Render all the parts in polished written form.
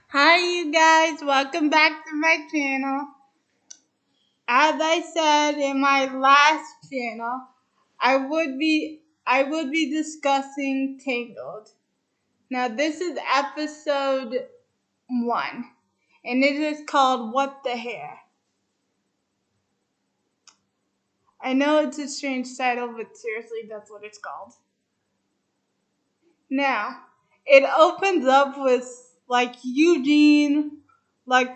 Hi you guys, welcome back to my channel. As I said in my last channel, I would be discussing Tangled. Now this is episode 1 and it is called What the Hair. I know it's a strange title, but seriously that's what it's called. Now, it opens up with Eugene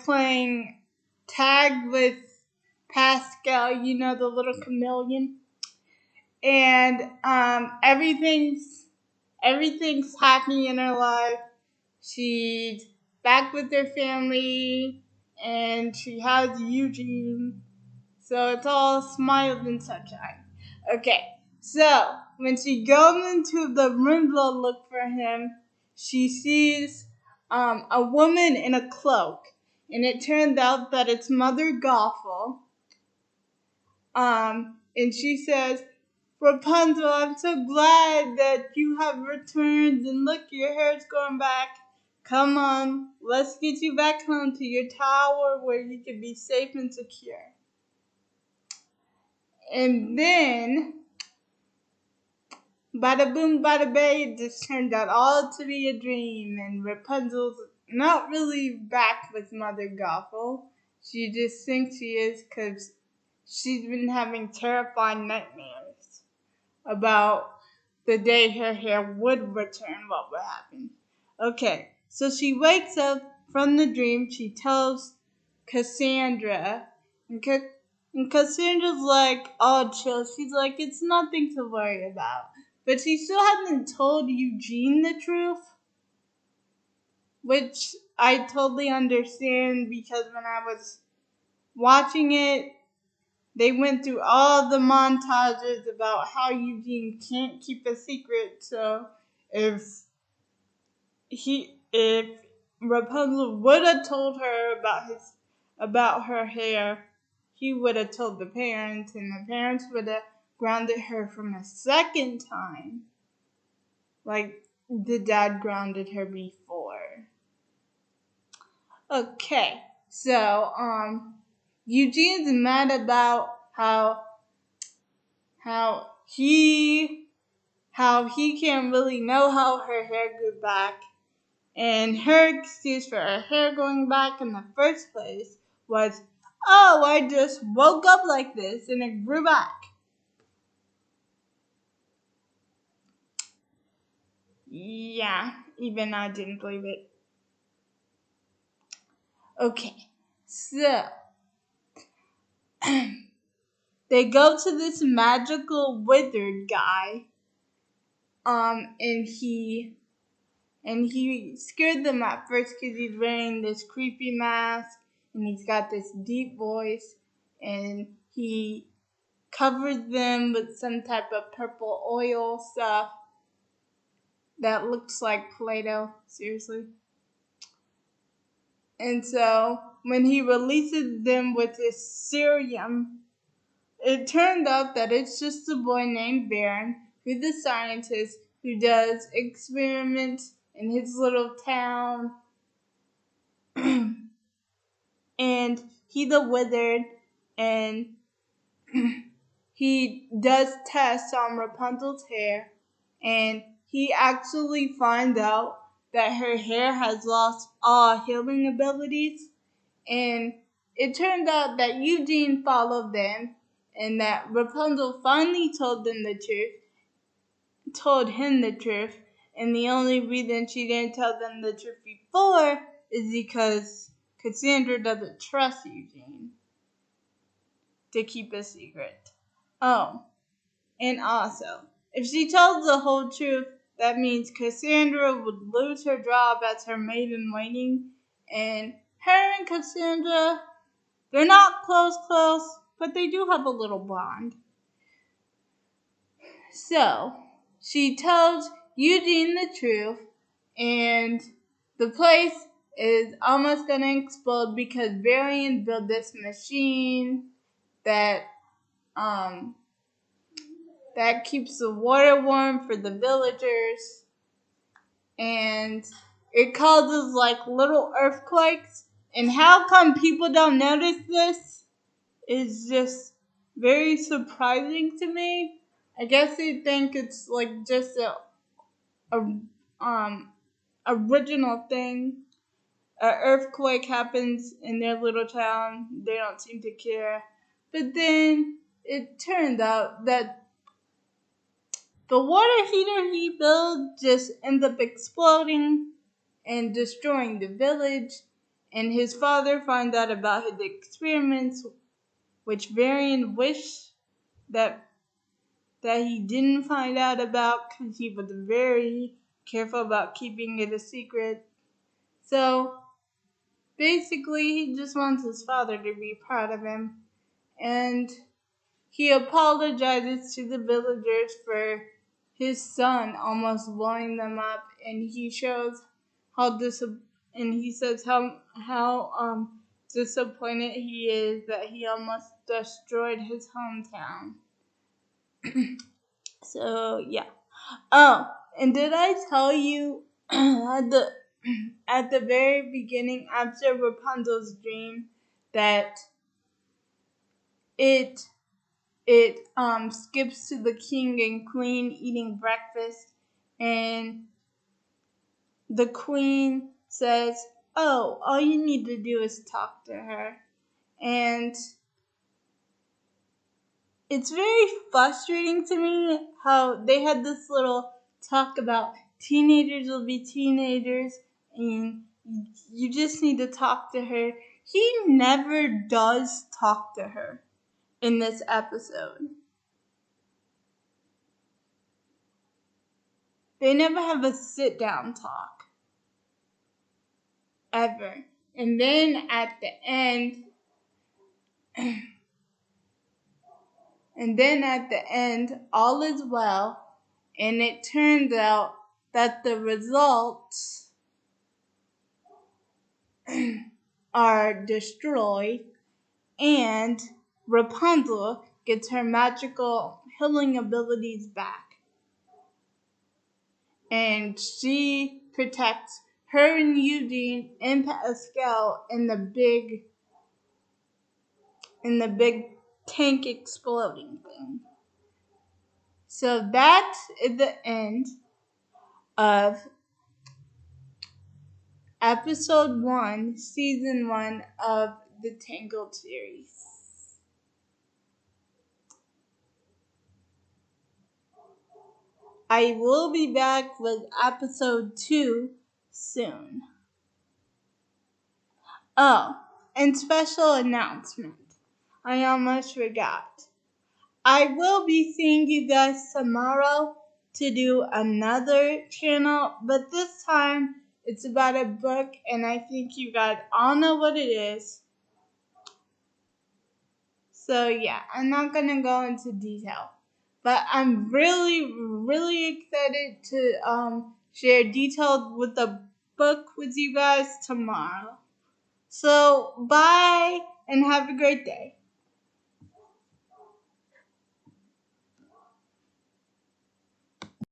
playing tag with Pascal, the little chameleon, and everything's happy in her life. She's back with her family, and she has Eugene, so it's all smiles and sunshine. Okay, so when she goes into the room to look for him, she sees a woman in a cloak, and it turns out that it's Mother Gothel. And she says, "Rapunzel, I'm so glad that you have returned, and look, your hair's going back. Come on, let's get you back home to your tower where you can be safe and secure." And then, bada boom, bada bang, it just turned out all to be a dream, and Rapunzel's not really back with Mother Gothel. She just thinks she is because she's been having terrifying nightmares about the day her hair would return, what would happen. Okay, so she wakes up from the dream. She tells Cassandra, and, and Cassandra's like all chill. She's like, it's nothing to worry about. But she still hasn't told Eugene the truth, which I totally understand because when I was watching it, they went through all the montages about how Eugene can't keep a secret. So if if Rapunzel would have told her about her hair, he would have told the parents, and the parents would have grounded her from a second time, like the dad grounded her before. Okay, so Eugene's mad about how he can't really know how her hair grew back. And her excuse for her hair going back in the first place was, "Oh, I just woke up like this and it grew back." Yeah, even I didn't believe it. Okay, so they go to this magical wizard guy, and he scared them at first because he's wearing this creepy mask and he's got this deep voice, and he covers them with some type of purple oil stuff that looks like Play-Doh, seriously. And so when he releases them with his serum, it turned out that it's just a boy named Baron, who's a scientist who does experiments in his little town. And he's a wizard, and he does tests on Rapunzel's hair, and he actually finds out that her hair has lost all healing abilities. And it turned out that Eugene followed them, and that Rapunzel finally told him the truth. And the only reason she didn't tell them the truth before is because Cassandra doesn't trust Eugene to keep a secret. Oh, and also, if she tells the whole truth, that means Cassandra would lose her job as her maid in waiting, and her and Cassandra, they're not close, but they do have a little bond. So, she tells Eugene the truth, and the place is almost gonna explode because Varian built this machine that um that keeps the water warm for the villagers, and it causes like little earthquakes. And how come people don't notice this is just very surprising to me. I guess they think it's like just a original thing. An earthquake happens in their little town, they don't seem to care. But then it turned out that the water heater he built just ended up exploding and destroying the village. And his father found out about his experiments, which Varian wished that he didn't find out about because he was very careful about keeping it a secret. So basically, he just wants his father to be proud of him. And he apologizes to the villagers for his son almost blowing them up. And he shows how and he says how disappointed he is that he almost destroyed his hometown. So yeah. Oh, and did I tell you at the very beginning after Rapunzel's dream that it skips to the king and queen eating breakfast, and the queen says, "Oh, all you need to do is talk to her." And it's very frustrating to me how they had this little talk about teenagers will be teenagers and you just need to talk to her. He never does talk to her in this episode. They never have a sit down talk. Ever. And then at the end, all is well, and it turns out that the results are destroyed, and Rapunzel gets her magical healing abilities back. And she protects her and Eugene and Pascal in the big tank exploding thing. So that is the end of episode 1, season 1 of the Tangled series. I will be back with episode 2 soon. Oh, and special announcement. I almost forgot. I will be seeing you guys tomorrow to do another channel, but this time it's about a book, and I think you guys all know what it is. So yeah, I'm not gonna go into detail, but I'm really, really excited to share details with the book with you guys tomorrow. So bye and have a great day.